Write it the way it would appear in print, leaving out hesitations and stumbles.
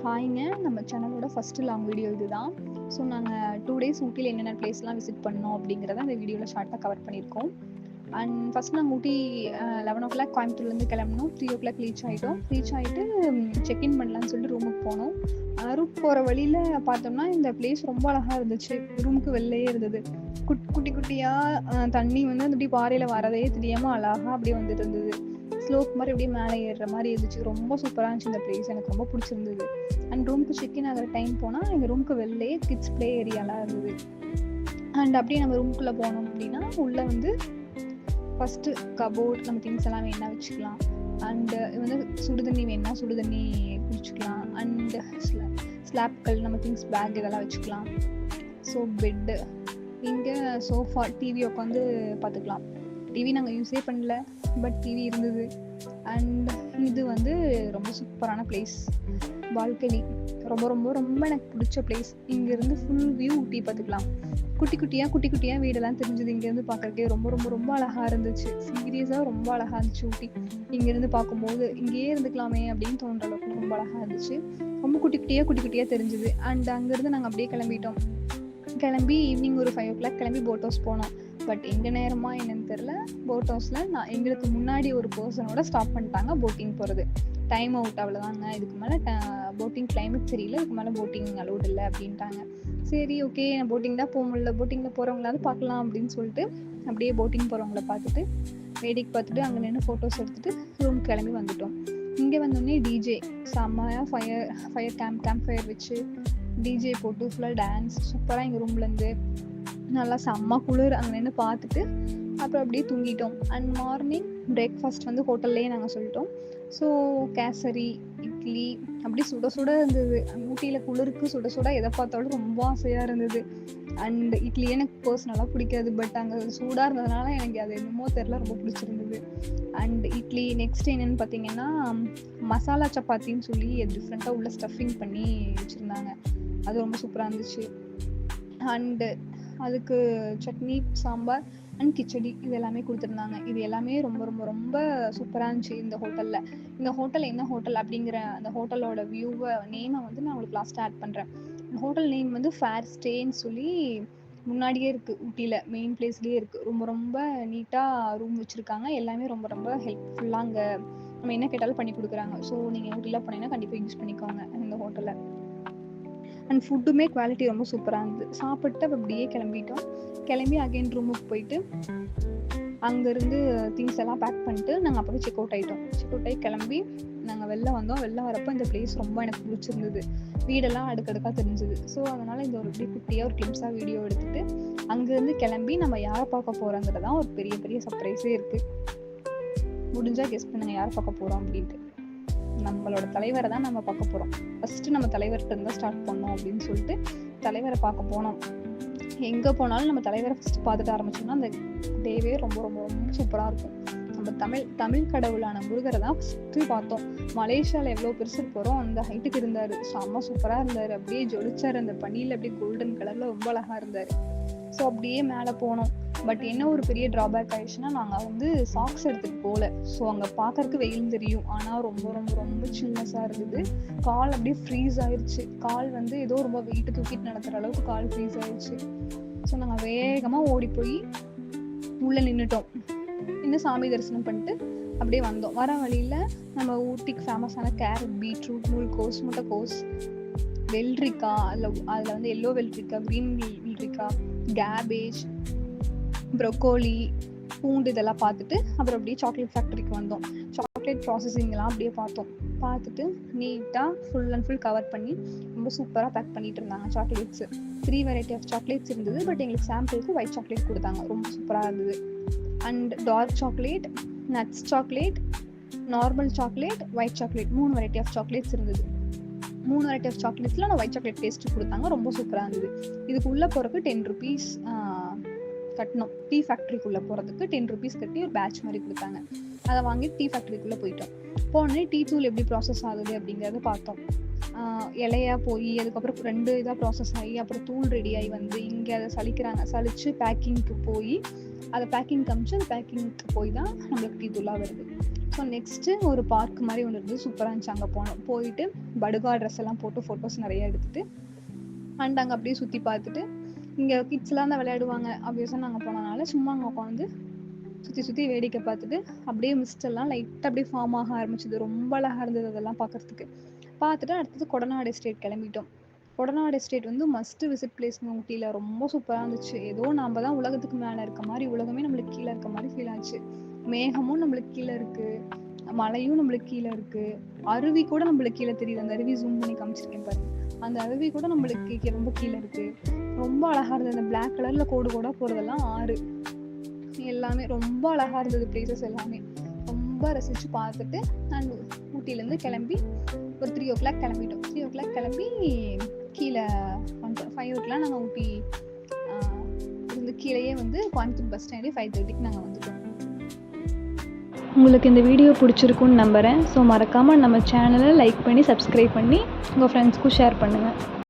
ஹாய்ங்க, நம்ம சேனலோட first long video இதுதான். ஸோ நாங்கள் 2 டேஸ் ஊட்டியில் என்னென்ன பிளேஸ்லாம் விசிட் பண்ணோம் அப்படிங்கிறத அந்த வீடியோவில் ஷார்ட்டாக கவர் பண்ணியிருக்கோம். அண்ட் ஃபஸ்ட் நாங்கள் ஊட்டி 11 o'clock கோயம்புத்தூர்லேருந்து கிளம்பினோம். 3 o'clock ரீச் ஆகிட்டு செக்இன் பண்ணலான்னு சொல்லிட்டு ரூமுக்கு போனோம். ரூம் போகிற வழியில் பார்த்தோம்னா இந்த பிளேஸ் ரொம்ப அழகாக இருந்துச்சு. ரூமுக்கு வெளிலையே இருந்தது. குட்டி குட்டியாக தண்ணி வந்து அப்படி பாறையில் வரதே தெரியாமல் அழகாக அப்படியே வந்துட்டு இருந்தது. ஸ்லோப் மாதிரி அப்படியே மேலே ஏறுற மாதிரி இருந்துச்சு. ரொம்ப சூப்பராக இருந்துச்சு இந்த பிளேஸ், எனக்கு ரொம்ப பிடிச்சிருந்தது. அண்ட் ரூமுக்கு செக்இன் ஆகிற டைம் போனால் எங்கள் ரூமுக்கு வெளிலையே கிட்ஸ் ப்ளே ஏரியாலாம் இருந்தது. அண்ட் அப்படியே நம்ம ரூமுக்குள்ளே போனோம் அப்படின்னா உள்ளே வந்து ஃபஸ்ட்டு கபோர்ட், நம்ம திங்ஸ் எல்லாம் வேணா வச்சுக்கலாம். அண்டு வந்து சுடுதண்ணி வேணா சுடுதண்ணி குடிச்சிக்கலாம். அண்டு ஸ்லாப்கள், நம்ம திங்ஸ் பேக் இதெல்லாம் வச்சுக்கலாம். ஸோ பெட்டு, இங்கே சோஃபா, டிவி உட்காந்து பார்த்துக்கலாம். டிவி நாங்கள் யூஸே பண்ணல, பட் டிவி இருந்தது. அண்ட் இது வந்து ரொம்ப சூப்பரான பிளேஸ். பால்கனி ரொம்ப ரொம்ப ரொம்ப எனக்கு பிடிச்ச பிளேஸ். இங்கேருந்து ஃபுல் வியூ ஊட்டி பார்த்துக்கலாம். குட்டி குட்டியாக வீடெல்லாம் தெரிஞ்சது. இங்கேருந்து பார்க்குறக்கே ரொம்ப ரொம்ப ரொம்ப அழகாக இருந்துச்சு. சீரியஸாக ரொம்ப அழகாக இருந்துச்சு ஊட்டி. இங்கேருந்து பார்க்கும்போது இங்கேயே இருந்துக்கலாமே அப்படின்னு தோன்ற அளவுக்கு ரொம்ப அழகாக இருந்துச்சு. ரொம்ப குட்டி குட்டியாக தெரிஞ்சுது. அண்ட் அங்கேருந்து நாங்கள் அப்படியே கிளம்பி ஈவினிங் ஒரு 5 o'clock கிளம்பி போட் ஹவுஸ் போனோம். பட் எங்கள் நேரமாக என்னன்னு தெரில, போட் ஹவுஸில் எங்களுக்கு முன்னாடி ஒரு பர்சனோட ஸ்டாப் பண்ணிட்டாங்க போட்டிங் போகிறது. டைம் அவுட், அவ்வளோதாங்க. இதுக்கு மேலே போட்டிங் கிளைமேட் சரியில்லை, இதுக்கு மேலே போட்டிங் அலோடு இல்லை அப்படின்ட்டாங்க. சரி, ஓகே, நான் போட்டிங் தான் போக முடியல, போட்டிங்கில் போகிறவங்களாவது பார்க்கலாம் அப்படின்னு சொல்லிட்டு அப்படியே போட்டிங் போகிறவங்கள பார்த்துட்டு வேடிக்கை பார்த்துட்டு அங்கே நின்று ஃபோட்டோஸ் எடுத்துகிட்டு ரூம் கிளம்பி வந்துட்டோம். இங்கே வந்தோடனே டிஜே செம்மையாக ஃபயர் கேம்ப் ஃபயர் வச்சு டிஜே போட்டு ஃபுல்லாக டான்ஸ் சூப்பராக எங்கள் ரூம்லேருந்து நல்லா செம்ம குளிர். அங்கே நின்று பார்த்துட்டு அப்புறம் அப்படியே தூங்கிட்டோம். அண்ட் மார்னிங் பிரேக்ஃபாஸ்ட் வந்து ஹோட்டல்லையே நாங்கள் சொல்லிட்டோம். ஸோ கேசரி, இட்லி அப்படி சுட இருந்தது. ஊட்டியில் குளிருக்கு சுட எதை பார்த்தாலும் ரொம்ப ஆசையாக இருந்தது. அண்ட் இட்லி எனக்கு பர்சனலாக பிடிக்காது, பட் அங்கே சூடாக இருந்ததுனால எனக்கு அது என்னமோ தெரில, ரொம்ப பிடிச்சிருந்தது. அண்ட் இட்லி நெக்ஸ்ட் என்னென்னு பார்த்தீங்கன்னா மசாலா சப்பாத்தின்னு சொல்லி டிஃப்ரெண்ட்டாக உள்ள ஸ்டஃபிங் பண்ணி வச்சுருந்தாங்க. அது ரொம்ப சூப்பராக இருந்துச்சு. அண்டு அதுக்கு சட்னி, சாம்பார் அண்ட் கிச்சடி இது எல்லாமே கொடுத்துருந்தாங்க. இது எல்லாமே ரொம்ப ரொம்ப ரொம்ப சூப்பராக இருந்துச்சு இந்த ஹோட்டலில். இந்த ஹோட்டல் என்ன ஹோட்டல் அப்படிங்கிற அந்த ஹோட்டலோட நேமை வந்து நான் உங்களுக்கு லாஸ்ட்டாக ஆட் பண்ணுறேன். இந்த ஹோட்டல் நேம் வந்து ஃபேர் ஸ்டேன்னு சொல்லி முன்னாடியே இருக்குது. ஊட்டியில் மெயின் பிளேஸ்லேயே இருக்குது. ரொம்ப ரொம்ப நீட்டாக ரூம் வச்சுருக்காங்க. எல்லாமே ரொம்ப ரொம்ப ஹெல்ப்ஃபுல்லாக அங்கே நம்ம என்ன கேட்டாலும் பண்ணி கொடுக்குறாங்க. ஸோ நீங்கள் ஊட்டியில் போனீங்கன்னா கண்டிப்பாக யூஸ் பண்ணிக்கோங்க இந்த ஹோட்டலை. அண்ட் ஃபுட்டுமே குவாலிட்டி ரொம்ப சூப்பராக இருந்தது. சாப்பிட்டு அப்படியே கிளம்பி அகைன் ரூமுக்கு போயிட்டு அங்கேருந்து திங்ஸ் எல்லாம் பேக் பண்ணிட்டு நாங்கள் அப்போ செக் அவுட் ஆகி கிளம்பி நாங்கள் வெளில வரப்போ இந்த பிளேஸ் ரொம்ப எனக்கு பிடிச்சிருந்தது. வீடெல்லாம் அடுக்கடுக்காக தெரிஞ்சுது. ஸோ அதனால் இந்த ஒரு இப்படி குட்டியாக ஒரு கிளிம்ஸாக வீடியோ எடுத்துகிட்டு அங்கேருந்து கிளம்பி நம்ம யாரை பார்க்க போகிறோங்கிறதான் ஒரு பெரிய பெரிய சர்ப்ரைஸே இருக்குது. முடிஞ்சால் கெஸ் பண்ணுங்கள் யாரை பார்க்க போகிறோம் அப்படின்ட்டு. நம்மளோட தலைவரை தான் நம்ம பார்க்க போகிறோம். ஃபஸ்ட்டு நம்ம தலைவர்கிட்ட இருந்தால் ஸ்டார்ட் பண்ணோம் அப்படின்னு சொல்லிட்டு தலைவரை பார்க்க போனோம். எங்கே போனாலும் நம்ம தலைவரை ஃபஸ்ட்டு பார்த்துட்டு ஆரம்பிச்சோம்னா அந்த டேவே ரொம்ப ரொம்ப ரொம்ப சூப்பராக இருக்கும். நம்ம தமிழ் கடவுளான முருகரை தான் ஃபஸ்ட்டு பார்த்தோம். மலேசியாவில் எவ்வளோ பெருசு போகிறோம் அந்த ஹைட்டுக்கு இருந்தார். செம்ம சூப்பராக இருந்தார். அப்படியே ஜொலிச்சார். அந்த பனியில் அப்படியே கோல்டன் கலரில் ரொம்ப அழகாக இருந்தார். ஸோ அப்படியே மேலே போனோம். பட் என்ன ஒரு பெரிய ட்ராபேக் ஆயிடுச்சுன்னா நாங்கள் வந்து சாக்ஸ் எடுத்துகிட்டு போகல. ஸோ அங்கே பார்க்கறதுக்கு வெயில் தெரியும், ஆனால் ரொம்ப ரொம்ப ரொம்ப சில்னஸாக இருந்தது. கால் அப்படியே ஃப்ரீஸ் ஆயிடுச்சு. கால் வந்து ஏதோ ரொம்ப வெயிட்டு தூக்கிட்டு நடத்துகிற அளவுக்கு கால் ஃப்ரீஸ் ஆயிடுச்சு. ஸோ நாங்கள் வேகமாக ஓடி போய் உள்ளே நின்றுட்டோம். இன்னும் சாமி தரிசனம் பண்ணிட்டு அப்படியே வந்தோம். வர வழியில் நம்ம ஊட்டிக்கு ஃபேமஸான கேரட், பீட்ரூட், முட்டைக்கோஸ், வெள்ளரிக்காய், அதில் வந்து எல்லோ வெள்ளரிக்காய், க்ரீன் வெள்ளரிக்காய், கேபேஜ், ப்ரொக்கோலி, பூண்டு இதெல்லாம் பார்த்துட்டு அப்புறம் அப்படியே சாக்லேட் ஃபேக்ட்ரிக்கு வந்தோம். சாக்லேட் ப்ராசஸிங்லாம் அப்படியே பார்த்துட்டு நீட்டாக ஃபுல் அண்ட் ஃபுல் கவர் பண்ணி ரொம்ப சூப்பராக பேக் பண்ணிட்டு இருந்தாங்க. சாக்லேட்ஸு 3 வெரைட்டி ஆஃப் சாக்லேட்ஸ் இருந்தது. பட் எங்களுக்கு சாம்பிளுக்கு ஒயிட் சாக்லேட் கொடுத்தாங்க. ரொம்ப சூப்பராக இருந்தது. And dark chocolate, nuts chocolate, normal chocolate, white chocolate 3 variety of chocolates இருந்தது. 3 வெரைட்டி ஆஃப் சாக்லேட்ஸில் நான் ஒயிட் சாக்லேட் டேஸ்ட்டு கொடுத்தாங்க. ரொம்ப சூப்பராக இருந்தது. இதுக்கு உள்ளே போகிறதுக்கு 10 rupees கட்டணும். டீ ஃபேக்ட்ரிக்குள்ளே போகிறதுக்கு 10 rupees கட்டி ஒரு பேட்ச் மாதிரி கொடுத்தாங்க. அதை வாங்கி டீ ஃபேக்ட்ரிக்குள்ளே போனோடனே டீ தூள் எப்படி ப்ராசஸ் ஆகுது அப்படிங்கிறத பார்த்தோம். இலையாக போய் அதுக்கப்புறம் 2 இதாக ப்ராசஸ் ஆகி அப்புறம் தூள் ரெடியாகி வந்து இங்கே அதை சலிச்சு பேக்கிங்க்கு போய் அதை பேக்கிங் காமிச்சு அந்த பேக்கிங்க்கு போய் தான் நம்மளுக்கு டீ தூளாக வருது. ஸோ நெக்ஸ்ட்டு ஒரு பார்க் மாதிரி ஒன்று இருந்தது, சூப்பராக இருந்துச்சு. அங்கே போனோம். போயிட்டு படுகா ட்ரெஸ் எல்லாம் போட்டு ஃபோட்டோஸ் நிறைய எடுத்துட்டு அண்ட் அங்கே அப்படியே சுற்றி பார்த்துட்டு, இங்கே கிட்ஸ்லாம் தான் விளையாடுவாங்க ஆப்வியஸாக. நாங்கள் போனனால சும்மா அங்கே உட்காந்து சுற்றி வேடிக்கை பார்த்துட்டு அப்படியே மிஸ்டெல்லாம் லைட்டாக அப்படியே ஃபார்ம் ஆக ஆரம்பிச்சிது. ரொம்ப அழகாக இருந்தது அதெல்லாம் பார்க்குறதுக்கு. பார்த்துட்டு அடுத்தது கொடநாடு எஸ்டேட் கிளம்பிட்டோம். கொடநாடு எஸ்டேட் வந்து மஸ்ட் விசிட் பிளேஸ்ங்க ஊட்டியில். ரொம்ப சூப்பராக இருந்துச்சு. ஏதோ நம்ம தான் உலகத்துக்கு மேலே இருக்க மாதிரி, உலகமே நம்மளுக்கு கீழே இருக்க மாதிரி ஃபீல் ஆச்சு. மேகமும் நம்மளுக்கு கீழே இருக்குது, மலையும் நம்மளுக்கு கீழே இருக்குது, அருவி கூட நம்மளுக்கு கீழே தெரியுது. அந்த அருவி ஜூம் பண்ணி காமிச்சிருக்கேன் பாருங்க. அந்த அருவி கூட நம்மளுக்கு ரொம்ப கீழே இருக்குது. ரொம்ப அழகாக இருந்தது. அந்த பிளாக் கலரில் கோடு போகிறதெல்லாம் ஆறு. எல்லாமே ரொம்ப அழகாக இருந்தது. பிளேசஸ் எல்லாமே ரொம்ப ரசித்து பார்த்துட்டு அண்ட் ஊட்டியிலேருந்து கிளம்பி ஒரு 3 o'clock கிளம்பிட்டோம். 3 o'clock கிளம்பி கீழே வந்துட்டோம். 5 o'clock நாங்கள் ஊட்டி இருந்து கீழேயே வந்து கோயம்புத்தூர் பஸ் ஸ்டாண்டே 5:30க்கு நாங்கள் வந்துட்டோம். உங்களுக்கு இந்த வீடியோ பிடிச்சிருக்குன்னு நம்புகிறேன். ஸோ மறக்காமல் நம்ம சேனலை லைக் பண்ணி சப்ஸ்கிரைப் பண்ணி உங்கள் ஃப்ரெண்ட்ஸ்க்கும் ஷேர் பண்ணுங்கள்.